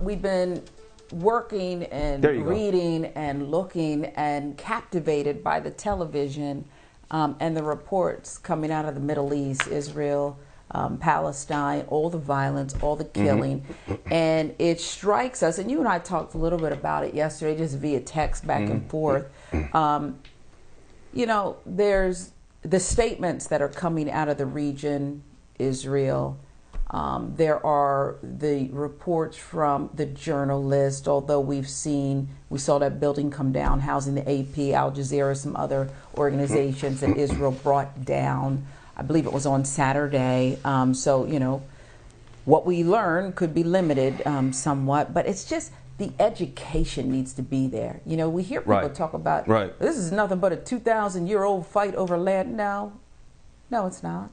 We've been working and reading and looking and captivated by the television and the reports coming out of the Middle East, Israel, Palestine, all the violence, all the killing. And it strikes us, and you and I talked a little bit about it yesterday, just via text back and forth. You know, there's the statements that are coming out of the region, Israel. There are the reports from the journalists, although we saw that building come down, housing the AP, Al Jazeera, some other organizations that Israel brought down. I believe it was on Saturday. So, you know, what we learn could be limited somewhat, but it's just the education needs to be there. You know, we hear people talk about, this is nothing but a 2,000-year-old fight over land. No, it's not.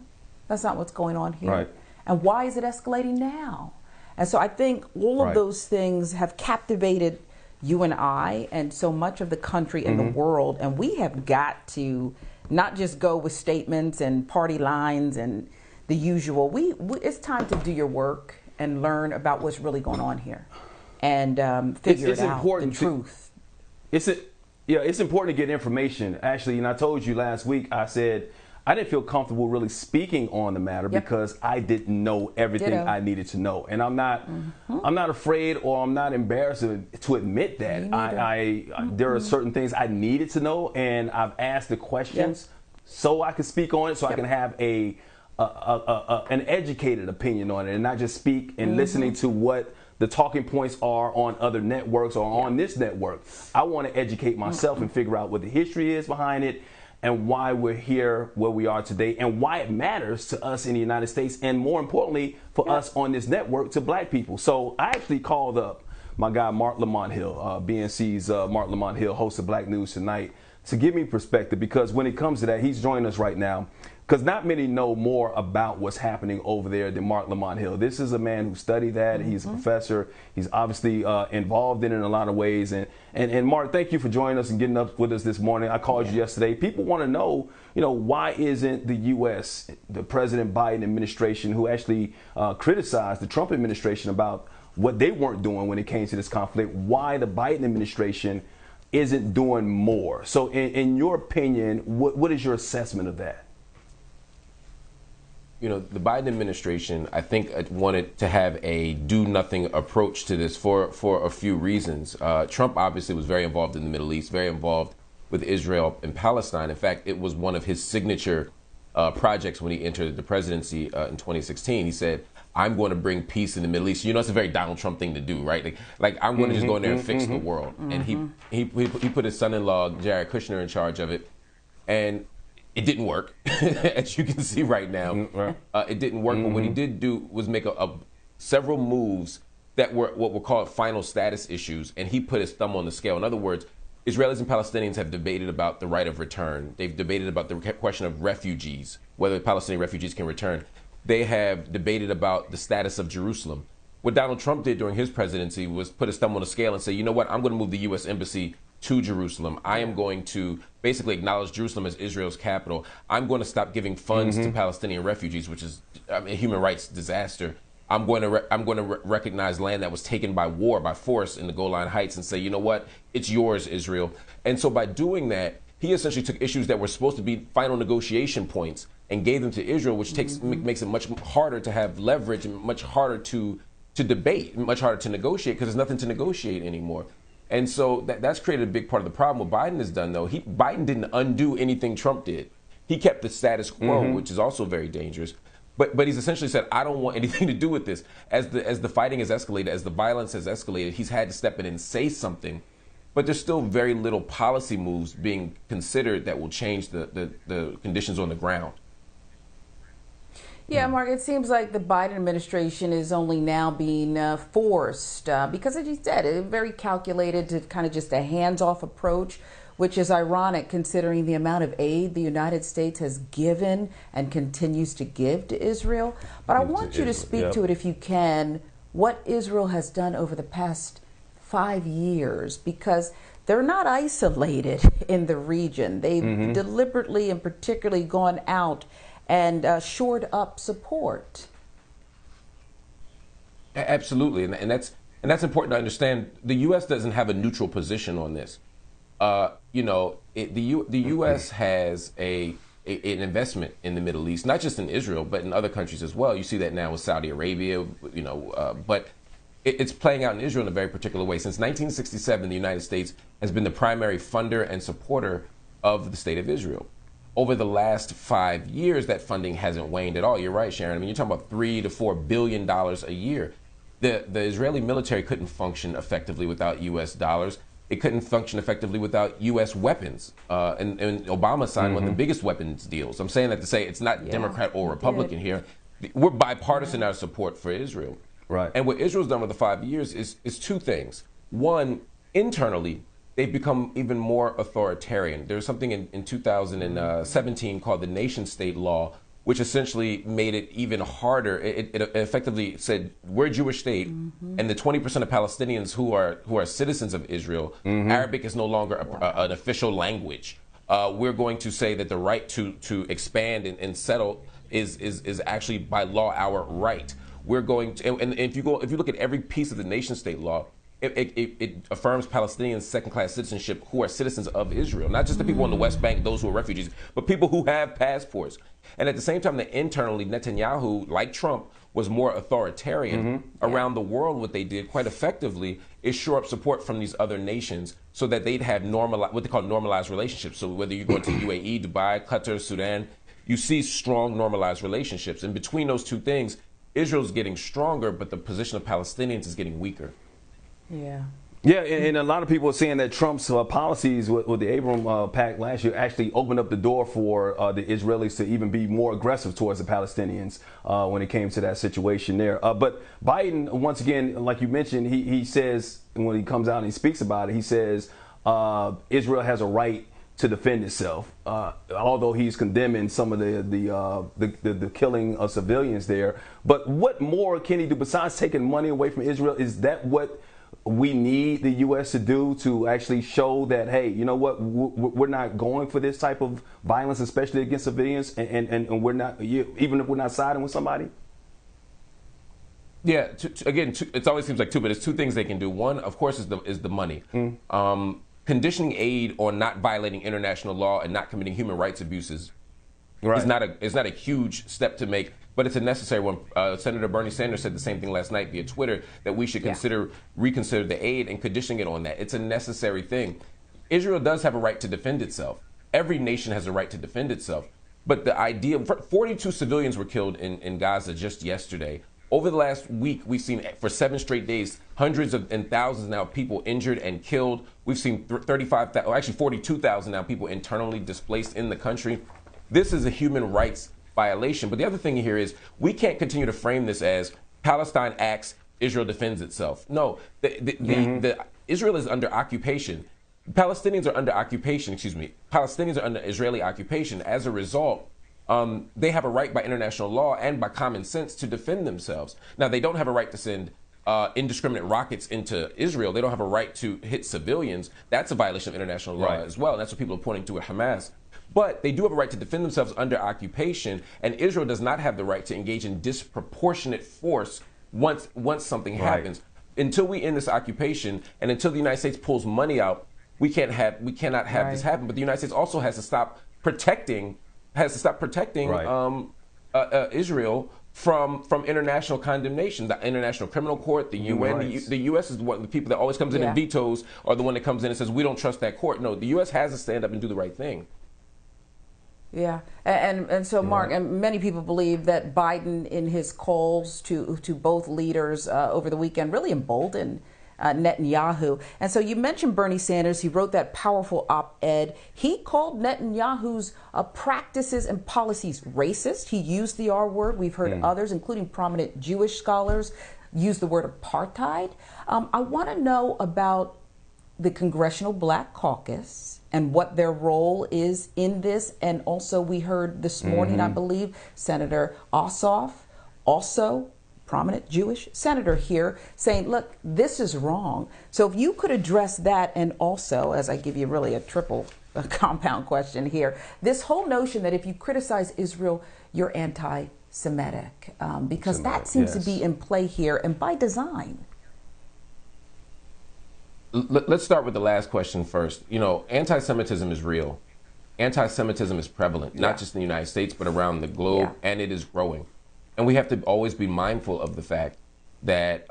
That's not what's going on here. And why is it escalating now? And so I think all of those things have captivated you and I and so much of the country and the world. And we have got to not just go with statements and party lines and the usual. It's time to do your work and learn about what's really going on here and figure it out, the truth. It's important to get information. Actually, and I told you last week, I said, I didn't feel comfortable really speaking on the matter because I didn't know everything I needed to know, and I'm not afraid or I'm not embarrassed to admit that. There are certain things I needed to know, and I've asked the questions so I can speak on it, so I can have an educated opinion on it, and not just speak and listening to what the talking points are on other networks or on this network. I want to educate myself and figure out what the history is behind it, and why we're here where we are today, and why it matters to us in the United States, and more importantly, for us on this network, to black people. So I actually called up my guy, Marc Lamont Hill, BNC's Marc Lamont Hill, host of Black News Tonight, to give me perspective, because when it comes to that, he's joining us right now, because not many know more about what's happening over there than Marc Lamont Hill. This is a man who studied that. He's a professor. He's obviously involved in it in a lot of ways. And Marc, thank you for joining us and getting up with us this morning. I called you yesterday. People want to know, why isn't the U.S., the President Biden administration, who actually criticized the Trump administration about what they weren't doing when it came to this conflict, why the Biden administration isn't doing more? So in your opinion, what is your assessment of that? The Biden administration, I think, wanted to have a do-nothing approach to this for a few reasons. Trump obviously was very involved in the Middle East, very involved with Israel and Palestine. In fact, it was one of his signature projects when he entered the presidency in 2016. He said, I'm going to bring peace in the Middle East. It's a very Donald Trump thing to do, right? Like I'm going to just go in there and fix the world. And he put his son-in-law, Jared Kushner, in charge of it. And it didn't work, as you can see right now. It didn't work, but what he did do was make several moves that were what were called final status issues, and he put his thumb on the scale. In other words, Israelis and Palestinians have debated about the right of return. They've debated about the question of refugees, whether Palestinian refugees can return. They have debated about the status of Jerusalem. What Donald Trump did during his presidency was put his thumb on the scale and say, you know what, I'm going to move the U.S. Embassy to Jerusalem. I am going to basically acknowledge Jerusalem as Israel's capital. I'm going to stop giving funds to Palestinian refugees, which is a human rights disaster. I'm going to recognize land that was taken by war, by force in the Golan Heights, and say, you know what, it's yours, Israel. And so by doing that, he essentially took issues that were supposed to be final negotiation points and gave them to Israel, which makes it much harder to have leverage and much harder to debate, much harder to negotiate, because there's nothing to negotiate anymore. And so that's created a big part of the problem. What Biden has done, though, Biden didn't undo anything Trump did. He kept the status quo, which is also very dangerous. But he's essentially said, I don't want anything to do with this. As the fighting has escalated, as the violence has escalated, he's had to step in and say something. But there's still very little policy moves being considered that will change the conditions on the ground. Yeah, Mark, it seems like the Biden administration is only now being forced because, as you said, it's very calculated to kind of just a hands-off approach, which is ironic considering the amount of aid the United States has given and continues to give to Israel. But I want you to speak to it, if you can, what Israel has done over the past 5 years, because they're not isolated in the region. They've deliberately and particularly gone out and shored up support. Absolutely, and that's And that's important to understand. The U.S. doesn't have a neutral position on this. The U.S. has an investment in the Middle East, not just in Israel, but in other countries as well. You see that now with Saudi Arabia, but it's playing out in Israel in a very particular way. Since 1967, the United States has been the primary funder and supporter of the state of Israel. Over the last 5 years, that funding hasn't waned at all. You're right, Sharon. I mean, you're talking about $3 to $4 billion a year. The Israeli military couldn't function effectively without U.S. dollars. It couldn't function effectively without U.S. weapons. And Obama signed one of the biggest weapons deals. I'm saying that to say it's not Democrat or Republican here. We're bipartisan in our support for Israel. Right. And what Israel's done with the 5 years is two things. One, internally, they've become even more authoritarian. There's something in 2017 called the nation-state law, which essentially made it even harder. It effectively said, we're a Jewish state, and the 20% of Palestinians who are citizens of Israel, Arabic is no longer an official language. We're going to say that the right to expand and settle is actually by law our right. We're going to, and if you look at every piece of the nation-state law, it affirms Palestinians' second-class citizenship who are citizens of Israel, not just the people on the West Bank, those who are refugees, but people who have passports. And at the same time, that internally, Netanyahu, like Trump, was more authoritarian around the world. What they did quite effectively is shore up support from these other nations so that they'd have what they call normalized relationships. So whether you're going to UAE, Dubai, Qatar, Sudan, you see strong normalized relationships. And between those two things, Israel's getting stronger, but the position of Palestinians is getting weaker. Yeah. Yeah, and a lot of people are saying that Trump's policies with the Abraham Pact last year actually opened up the door for the Israelis to even be more aggressive towards the Palestinians when it came to that situation there. But Biden, once again, like you mentioned, he says, when he comes out and he speaks about it, he says Israel has a right to defend itself, although he's condemning some of the killing of civilians there. But what more can he do besides taking money away from Israel? Is that what we need the U.S. to do to actually show that, hey, you know what, we're not going for this type of violence, especially against civilians, and we're not, even if we're not siding with somebody? Yeah, it always seems like two, but it's two things they can do. One, of course, is the money. Conditioning aid on not violating international law and not committing human rights abuses is not a huge step to make, but it's a necessary one. Senator Bernie Sanders said the same thing last night via Twitter, that we should reconsider the aid and conditioning it on that. It's a necessary thing. Israel does have a right to defend itself. Every nation has a right to defend itself. But the idea, 42 civilians were killed in Gaza just yesterday. Over the last week, we've seen, for 7 straight days, hundreds and thousands now of people injured and killed. We've seen 42,000 now people internally displaced in the country. This is a human rights violation. But the other thing here is we can't continue to frame this as Palestine acts, Israel defends itself. No, Israel is under occupation. Palestinians are under occupation, Palestinians are under Israeli occupation. As a result, they have a right by international law and by common sense to defend themselves. Now, they don't have a right to send indiscriminate rockets into Israel. They don't have a right to hit civilians. That's a violation of international law as well. And that's what people are pointing to at Hamas. But they do have a right to defend themselves under occupation, and Israel does not have the right to engage in disproportionate force once something happens. Until we end this occupation, and until the United States pulls money out, we cannot have this happen. But the United States also has to stop protecting Israel from international condemnation. The International Criminal Court, the UN, the U.S. is the people that always comes in and vetoes, or the one that comes in and says we don't trust that court. No, the U.S. has to stand up and do the right thing. Yeah, and so Mark, and many people believe that Biden, in his calls to both leaders over the weekend, really emboldened Netanyahu. And so you mentioned Bernie Sanders. He wrote that powerful op-ed. He called Netanyahu's practices and policies racist. He used the R word. We've heard others, including prominent Jewish scholars, use the word apartheid. I want to know about the Congressional Black Caucus and what their role is in this. And also, we heard this morning, I believe, Senator Ossoff, also prominent Jewish senator here, saying, look, this is wrong. So if you could address that, and also, as I give you really a compound question here, this whole notion that if you criticize Israel, you're anti-Semitic, because that seems to be in play here, and by design. let's start with the last question first. You know, anti-Semitism is real. Anti-Semitism is prevalent, not just in the United States, but around the globe, and it is growing. And we have to always be mindful of the fact that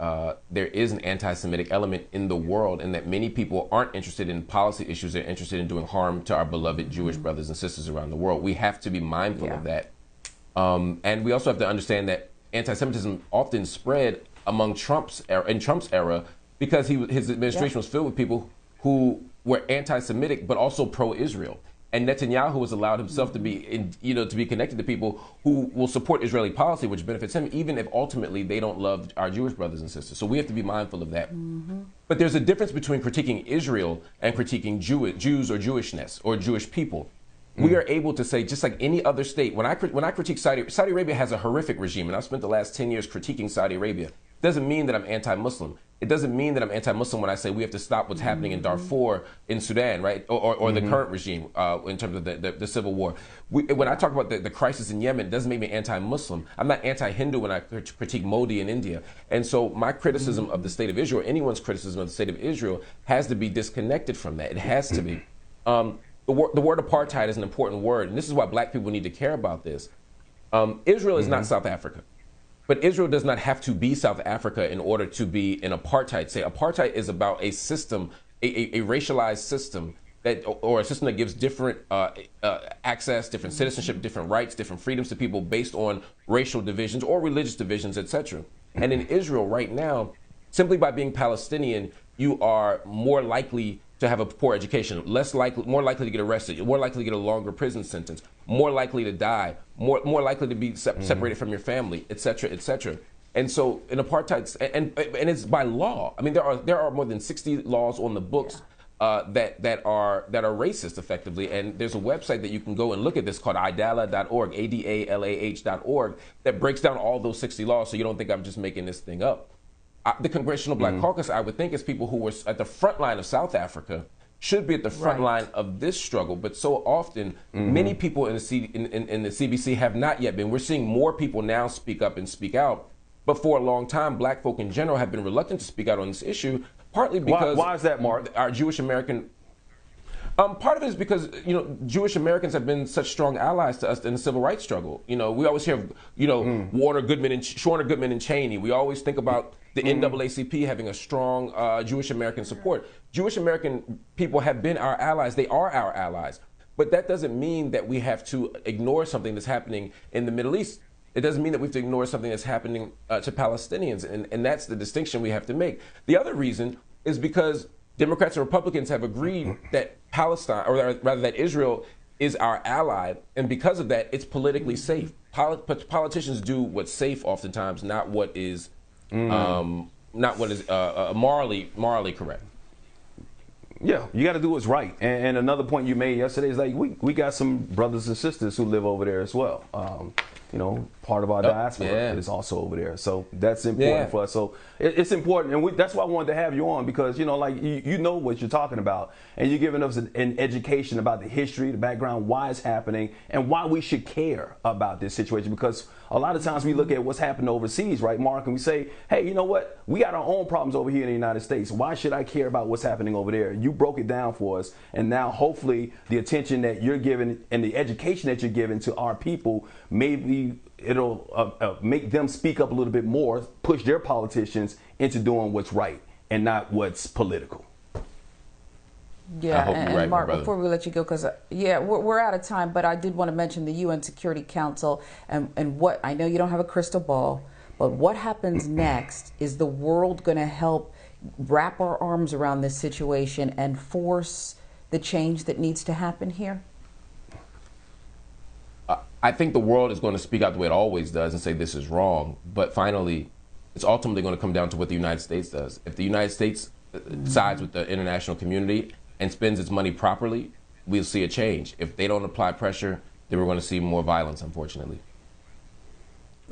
there is an anti-Semitic element in the world, and that many people aren't interested in policy issues. They're interested in doing harm to our beloved Jewish brothers and sisters around the world. We have to be mindful of that. And we also have to understand that anti-Semitism often spread among Trump's era because his administration was filled with people who were anti-Semitic but also pro-Israel. And Netanyahu has allowed himself to be, to be connected to people who will support Israeli policy, which benefits him, even if ultimately they don't love our Jewish brothers and sisters. So we have to be mindful of that. But there's a difference between critiquing Israel and critiquing Jews or Jewishness or Jewish people. We are able to say, just like any other state, when I critique Saudi Arabia has a horrific regime, and I've spent the last 10 years critiquing Saudi Arabia. It doesn't mean that I'm anti-Muslim. It doesn't mean that I'm anti-Muslim when I say we have to stop what's happening in Darfur in Sudan, right? Or the current regime in terms of the civil war. When I talk about the crisis in Yemen, it doesn't make me anti-Muslim. I'm not anti-Hindu when I critique Modi in India. And so my criticism of the state of Israel, anyone's criticism of the state of Israel, has to be disconnected from that. It has to be. The word apartheid is an important word, and this is why black people need to care about this. Israel is not South Africa. But Israel does not have to be South Africa in order to be an apartheid state. Apartheid is about a system, a racialized system, or a system that gives different access, different citizenship, different rights, different freedoms to people based on racial divisions or religious divisions, etc. And in Israel right now, simply by being Palestinian, you are more likely to have a poor education, more likely to get arrested, more likely to get a longer prison sentence, more likely to die, more likely to be separated from your family, et cetera, et cetera. And so in apartheid, and it's by law. I mean, there are more than 60 laws on the books that are racist, effectively. And there's a website that you can go and look at this called idalah.org, ADALAH.org, that breaks down all those 60 laws, so you don't think I'm just making this thing up. The Congressional Black Caucus, I would think, is people who were at the front line of South Africa, should be at the front line of this struggle. But so often, many people in the CBC have not yet been. We're seeing more people now speak up and speak out. But for a long time, black folk in general have been reluctant to speak out on this issue, partly because... Why is that, Mark? Our Jewish American... part of it is because, Jewish Americans have been such strong allies to us in the civil rights struggle. We always hear, Warner Goodman and Cheney. We always think about the NAACP having a strong Jewish American support. Jewish American people have been our allies. They are our allies. But that doesn't mean that we have to ignore something that's happening in the Middle East. It doesn't mean that we have to ignore something that's happening to Palestinians. And that's the distinction we have to make. The other reason is because Democrats and Republicans have agreed that Palestine, or rather that Israel, is our ally, and because of that, it's politically safe. Politicians do what's safe oftentimes, not what is morally correct. Yeah, you got to do what's right. And another point you made yesterday is like we got some brothers and sisters who live over there as well. Part of our diaspora is also over there. So that's important for us. So it's important. And that's why I wanted to have you on, because, you know what you're talking about. And you're giving us an education about the history, the background, why it's happening, and why we should care about this situation. Because a lot of times we look at what's happening overseas, right, Mark, and we say, hey, you know what? We got our own problems over here in the United States. Why should I care about what's happening over there? You broke it down for us. And now hopefully the attention that you're giving and the education that you're giving to our people, maybe it'll make them speak up a little bit more, push their politicians into doing what's right and not what's political. Yeah, and Mark, before we let you go, because we're out of time, but I did want to mention the UN Security Council and what, I know you don't have a crystal ball, but what happens next? Is the world going to help wrap our arms around this situation and force the change that needs to happen here? I think the world is going to speak out the way it always does and say this is wrong, but finally, it's ultimately going to come down to what the United States does. If the United States sides with the international community and spends its money properly, we'll see a change. If they don't apply pressure, then we're going to see more violence, unfortunately.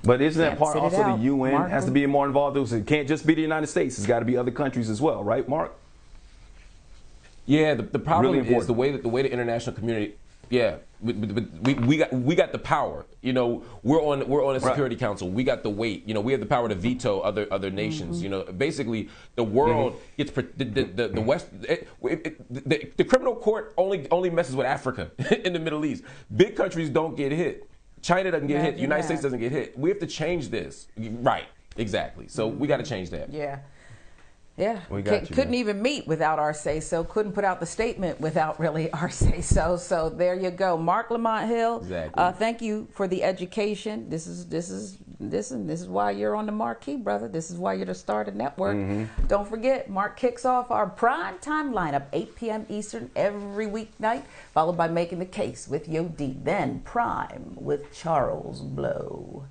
But isn't that part also the UN has to be more involved? It can't just be the United States. It's got to be other countries as well, right, Mark? Yeah, the problem is the way the international community Yeah, we got the power. You know, we're on a Security Council. We got the weight. You know, we have the power to veto other nations. You know, basically the world gets the West. The criminal court only messes with Africa in the Middle East. Big countries don't get hit. China doesn't get hit. The United States doesn't get hit. We have to change this. Right. Exactly. So we got to change that. Yeah. Yeah, couldn't even meet without our say-so. Couldn't put out the statement without really our say-so. So there you go, Marc Lamont Hill. Exactly. Thank you for the education. This is why you're on the marquee, brother. This is why you're the star of the network. Don't forget, Marc kicks off our prime time lineup 8 p.m. Eastern every weeknight, followed by Making the Case with Yo D. Then Prime with Charles Blow.